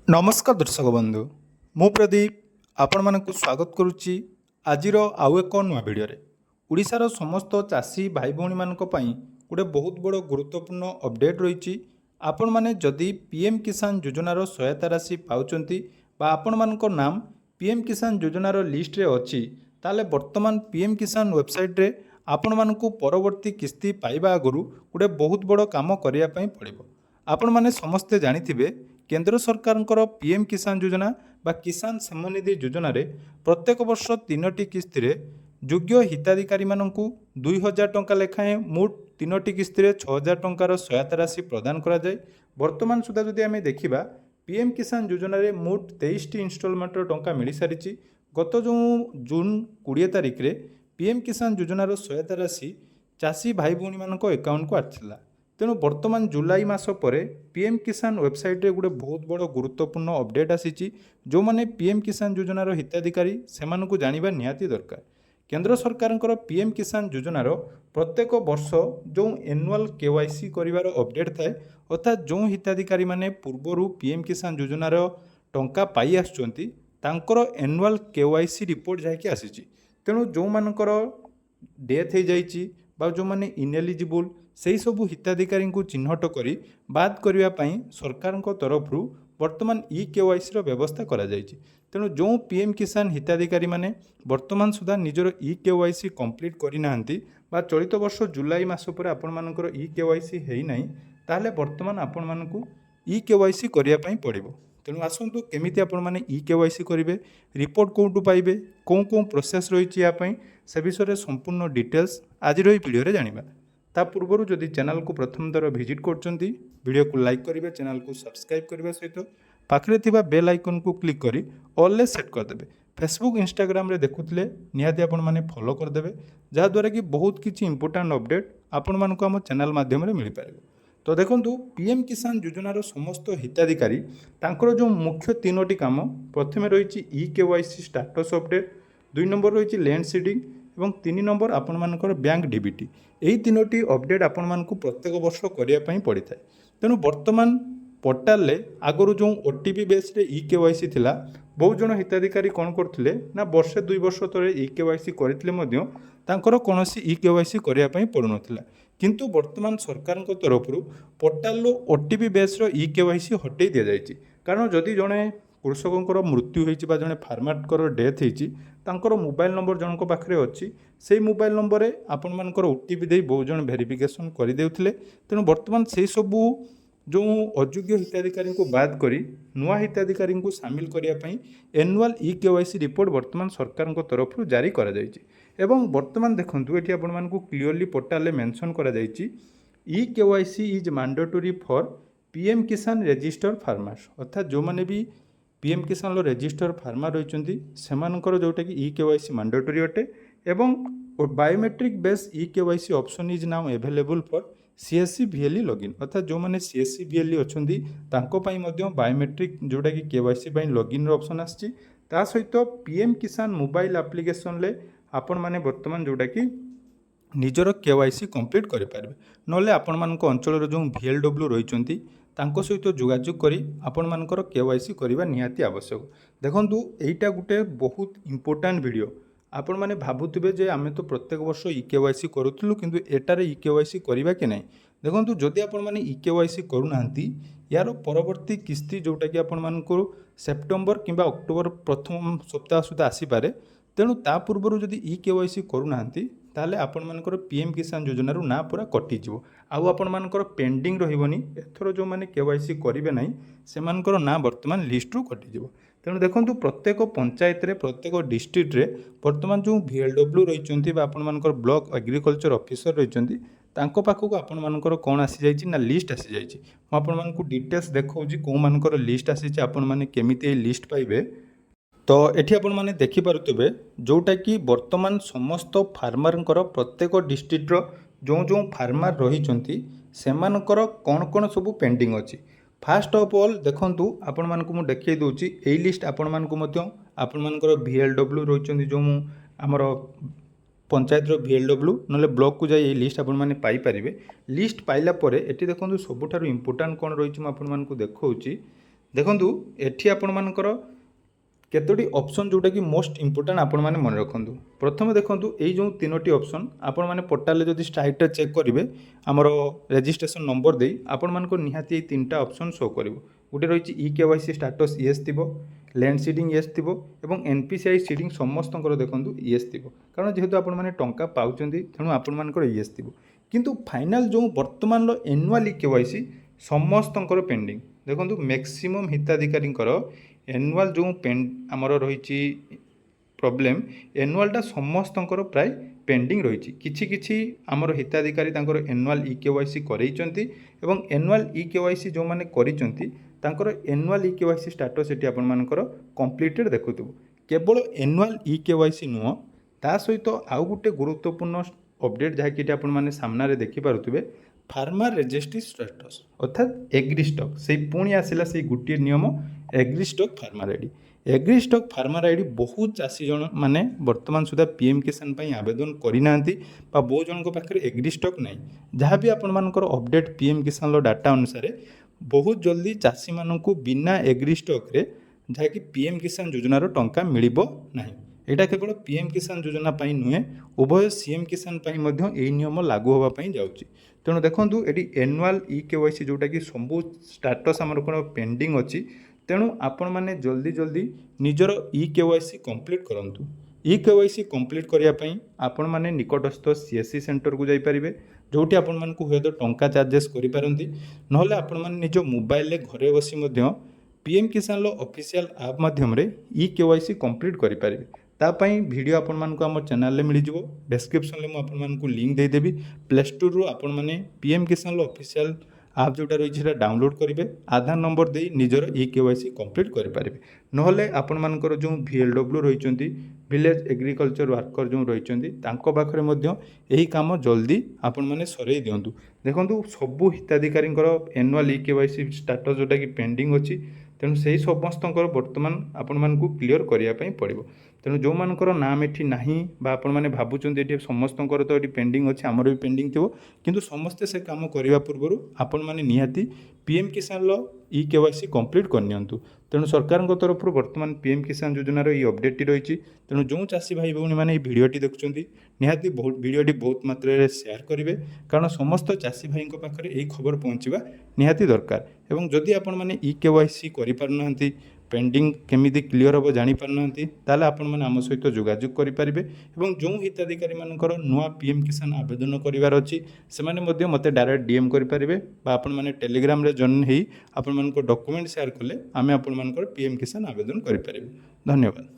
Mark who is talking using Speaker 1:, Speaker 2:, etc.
Speaker 1: नमस्कार दर्शक बंधु मु प्रदीप आपण मानक स्वागत करुच्ची आजिर आउ एक नुआ भिडियो ओडिशार समस्त चाषी भाई भौणी मानक पई गोटे बहुत बड़ गुरुत्वपूर्ण अपडेट रही। आपण माने जदि पीएम किसान योजनार सहायता राशि पाउचंती बा आपण मानक नाम पीएम किसान योजनार लिस्ट रे अछि ताले वर्तमान पीएम किसान वेबसाइट रे आपण मानकु परवर्ती किस्ती पाइबा आगु गोटे बहुत बड़ काम करिया पई पड़िबो। आपण माने समस्ते जानिथिबे केंद्र सरकारଙ୍କର पीएम किसान योजना बा किसान सम्मान निधि योजना रे प्रत्येक वर्ष 3टी किस्ती रे योग्य हिताधिकारी माननकु 2000 टंका लेखाएं मोट 3टी किस्ती रे 6000 टंकार सहायता राशि प्रदान करा जाय। वर्तमान सुधा जदि आमे देखिबा पीएम किसान योजना रे मोट 23टी इंस्टॉलमेंट टंका मिली सारिछि। गत जो जून 20 तारिख रे पीएम किसान योजनार सहायता राशि चाषी भाई भौणी मानक अकाउंट को आथिला। तेणु वर्तमान जुलाई मास पर पीएम किसान वेबसाइट रे गोटे बहुत बड़ गुरुत्वपूर्ण अपडेट आसी जो माने पीएम किसान योजनार हिताधिकारी सेमानकु जानिबा निहाती दरकार। केंद्र सरकारଙ୍କର पीएम किसान योजनार प्रत्येक वर्ष जो एनुअल केवाईसी करिवार अपडेट थाए अर्थात जो हिताधिकारी माने पूर्वरु पीएम किसान योजनार टंका पाई आछुंती तांकर एनुअल केवाईसी रिपोर्ट जायकि आसीची। तेणु जो मानकर डेथ हो जाइछि बा जो माने इनएलिजिबल सेही सबु हिताधिकारी को चिन्हट करी बाद करने सरकार तरफ वर्तमान ई केवाईसी रो व्यवस्था करा जाइछि। तेणु जो पीएम किसान हिताधिकारी माने वर्तमान सुधा निजर ई केवाईसी कंप्लीट करि नाहंती बा चलित वर्ष जुलाई मास पर आपण मानकर ई केवाईसी हेई नाही ताले वर्तमान आपण मानकु ई केवाईसी करिया पई पड़िबो। तेणु आसंतु केमिति आपण माने ई केवाईसी करिवे रिपोर्ट कोउटु पाइबे कोन प्रोसेस रहिछि या पई से विषय संपूर्ण डिटेल्स आज रही वीडियो रे जानिबा। ता पूर्व जदि चैनल को प्रथम थर विजिट करछंती वीडियो को लाइक करेंगे चैनल को सब्सक्राइब करने सहित पाखरे थिबा बेल आइकन को क्लिक करी ऑल ले सेट करदेवे। फेसबुक इंस्टाग्राम रे देखुथिले निहाती आपण माने फॉलो करदेवे जहाँ द्वारा कि बहुत किछि इंपोर्टेंट अपडेट आपण मानक हम चैनल माध्यम रे मिल पारे। तो देखंतु पीएम किसान योजनार समस्त हिताधिकारी तांकर जो मुख्य 3टी काम प्रथमे रही e KYC status update 2 number रही लैंड सीडिंग और 3 नंबर आपण मानकर बैंक डीबीटी यही 3टी अपडेट आपण मानकु प्रत्येक वर्ष करिया पई पड़ी थाए। तेणु वर्तमान पोर्टाल ले आगरु जो ओटीपी बेस रे ई केवाईसी थिला बहुत जन हिताधिकारी कौन करथिले ना वर्षे 2 वर्ष तरे ई केवाईसी करथिले मध्य तांकर कोनोसी ई केवाईसी करिया पई पडु नथिला। किंतु वर्तमान सरकार तरफ पोर्टाल लो ओटीपी बेस रो ई केवाईसी हटै दिया जायछि। कारण जदि जने कृषकों मृत्यु होती जड़े फार्मर डेथ होती मोबाइल नंबर जनक पाखे अच्छी से मोबाइल नंबर में आपण मानकर ओटीपी दे बहुत जन वेरिफिकेशन करदे। तेणु बर्तमान से सबू जो अयोग्य हिताधिकारी को बाद करी नुआ हिताधिकारी को सामिल करने एनुअल ई केवाईसी रिपोर्ट वर्तमान सरकार तरफ जारी करा जायछि। एवं वर्तमान देखंतु एठी आपण मानकु क्लियरली पोर्टाल में मेंशन करा जायछि e KYC is mandatory for PM Kisan register farmers अर्थात जो माने भी पीएम किसान लो रजिस्टर फार्मर रही जोटा कि ई केवाईसी मैंडेटरी अटे एवं biometric base e KYC option is now available for CSC VLE login अर्थात जो माने सीएससी वीएलई अच्छी बायोमेट्रिक जोटा कि केवाईसी लॉगिन ऑप्शन आछि। ता सहित पीएम किसान मोबाइल एप्लिकेशन ले आपण माने वर्तमान जोटा कि निजर केवाईसी कंप्लीट करें ना आपण मान अंचल जो VLW रही सहित जोगाजोग करी आपण मानकर केवाईसी करवा निहाती आवश्यक। देखंतु एटा गुटे बहुत इंपोर्टेंट वीडियो आपण माने भाबुथिबे जे आमे तो प्रत्येक वर्ष ई केवाईसी करूथलु किंतु एटारे ई केवाईसी करबा कि नहीं। देखंतु जदि आपण माने ई केवाईसी करूनांती यार परवर्ती किस्ती जोटा कि आपण मानकर सेप्टेम्बर किंबा अक्टोबर प्रथम सप्ताह सुधा आसी पारे। तेणु ता पूर्व जदि ई केवाईसी करूनांती ताले आपण मानकर पीएम किसान योजना रू ना पूरा कटिजिवो आउ आपण मानकर पेंडिंग रहिबोनी। एथरो जो माने केवाईसी करिवे नाही से मानकर ना वर्तमान लिस्ट रू कटिजिवो। तेणु देखंतु प्रत्येक पंचायत रे प्रत्येक डिस्ट्रिक्ट रे वर्तमान जो VLW रहिचंती बा आपण मानकर ब्लॉक एग्रीकल्चर ऑफिसर रहिचंती तांको पाखको आपण मानकर कोन आसी जाईची ना लिस्ट आसी जाईची। म आपण मानकु डिटेल्स देखौजी को मानकर लिस्ट आसीची आपण माने केमिति लिस्ट पाइबे। तो एठी आपण माने देखि पारुतबे जोटा कि वर्तमान समस्त फार्मर प्रत्येक डिस्ट्रिक्ट जो जो फार्मर रही सेमानकर कौन कौन सब पेंडिंग अच्छी। फास्ट ऑफ ऑल देखंतु आपण मानकु मु देखै दोची एई लिस्ट आपण मानकु मध्य आपण मानकर VLW रही जो आमर पंचायत VLW नले ब्लॉक को जाई लिस्ट आपण माने पाई परिबे। लिस्ट पाइला परे एठी देखंतु सबुठारु इंपोर्टेंट कोन रही आपण मानकु देखौची देखंतु एठी आपण मानकर केतोटी ऑप्शन जोटा कि मोस्ट इंपोर्टेंट आपण माने मन रखंतु। प्रथम देखंतु एई जो तीनोटी ऑप्शन आपण माने पोर्टल जदि स्ट्राइट चेक करिवे हमरो रजिस्ट्रेशन नंबर देई आपण मानको निहाती एई तीनटा ऑप्शन शो करिवो। गोटे रहिछि ई केवाईसी स्टेटस यस थिबो, लैंड सीडिंग यस थिबो एवं एनपीसीआई सीडिंग समस्तंकर देखंतु यस थिबो, कारण जेहेतु आपण माने टंका पाउचंदी तेणु आपण मानकर यस थिबो। किंतु फाइनल जो वर्तमान लो एनुअल ई केवाईसी समस्तंकर पेंडिंग देखंतु मैक्सिमम हिताधिकारींकर एनुअल जो आमर रही प्रोब्लेम एनुअलटा समस्तंकर प्राय पेंडिंग रही किछि आमर हिताधिकारी तांकर एनुअल ई केवाईसी करैचंती एवं एनुअल ई केवाईसी जो माने करिचंती तांकर एनुअल ई केवाईसी स्टेटस एटी आपण मानकर कंप्लीटेड देखुथबो। केवल एनुअल ई केवाईसी नुह ता सहित आउ गुटे गुरुत्वपूर्ण अपडेट जहाँकि आपण माने सामने देखि पारुथिबे फार्मर रजिस्ट्री स्टेटस अर्थात एग्री स्टॉक से पुणी आसला से गोटे नियम agri stock farmer ID. Agri stock farmer ID बहुत चाषी जन माने वर्तमान सुधा पीएम किसान पई आवेदन करिना बहुत जन पाखे एग्री स्टॉक नहीं जहाँ भी आपण मानकर अपडेट पीएम किसान लो डाटा अनुसार बहुत जल्दी चाषी मानू बिना एग्री स्टॉक रे जहाँकि पीएम किसान योजनार टंका मिलिबो नाही। एटा केवल पीएम किसान योजना पाई नुहे उभय सीएम किसान पाई मध्य एई नियम लागू होबा पाई जाउची। तेणु देखंतु एटी एनुअल ई केवाईसी जोटा कि सबू स्टेटस आमर कोन पेंडिंग अछि तेणु आपण माने जल्दी जल्दी निजर ई केवाईसी कंप्लीट करंतु। ई केवाईसी कंप्लीट करिया पई आपण माने निकटस्थ सीएससी सेंटर को जाई परिबे जोटी आपण मानकु हुए तो टंका चार्जेस करि पारंती नहले आपण माने निज मोबाइल ले घरे बसी मध्य पीएम किसान लो ऑफिशियल ऐप माध्यम रे ई केवाईसी कंप्लीट करि परिबे। तापाई वीडियो आपण मानकु हमर चैनल ले मिली जिवो डिस्क्रिप्शन ले मु आपण मानकु लिंक दे देबी प्ले स्टोर रो आपण माने पीएम किसान लो ऑफिशियल आप जोटा रही है डाउनलोड करेंगे आधार नंबर दे निजर ई केवाईसी कंप्लीट करेंगे नहले आपण मानकर जो VLW रही विलेज एग्रीकल्चर वर्कर जो रही पाखे यही काम जल्दी आपण मैंने सर दिंतु। देखो सबू हिताधिकारी एनुअल ई केवाईसी स्टेटस जोटा कि पेंडिंग अच्छी तेणु से ही समस्त बर्तमान आपण मानकु क्लियर करने पड़ो। तेणु जो मानकर नाम एठी नाही बा आपण माने भाबुचंदी एठी समस्तंकर तो एठी पेंडिंग अछि हमर भी पेंडिंग थिबो किंतु समस्ते से काम करिवा पूर्वरु आपण माने निहाती पीएम किसान लो ई केवाईसी कंप्लीट करनियंतु। तेणु सरकार तरफ वर्तमान पीएम किसान योजनार ई अपडेट रही तेणु जो चाषी भाई भौणी मैंने ये भिडियोटी देखुं निहाती भिडियोटी बहुत मात्रा शेयर करेंगे कारण समस्त चाषी भाई पाखे यही खबर पहुँचवा निहाती दरकार। एवं जदि आपण मैंने ई केवाईसी करें पेंडिंग केमिति क्लियर हम जानीपारना ताले आपण मैंने आम सहित जोगाजोग करेंगे और जो हिताधिकारी मानकर नुआ पीएम किसान आवेदन करार अच्छी से मते डायरेक्ट डीएम करेंगे आपण मैंने टेलीग्राम रे जॉइन होई आपण मानकर डॉक्यूमेंट शेयर कले आमे आपण मानकर पीएम किसान आवेदन करें। धन्यवाद।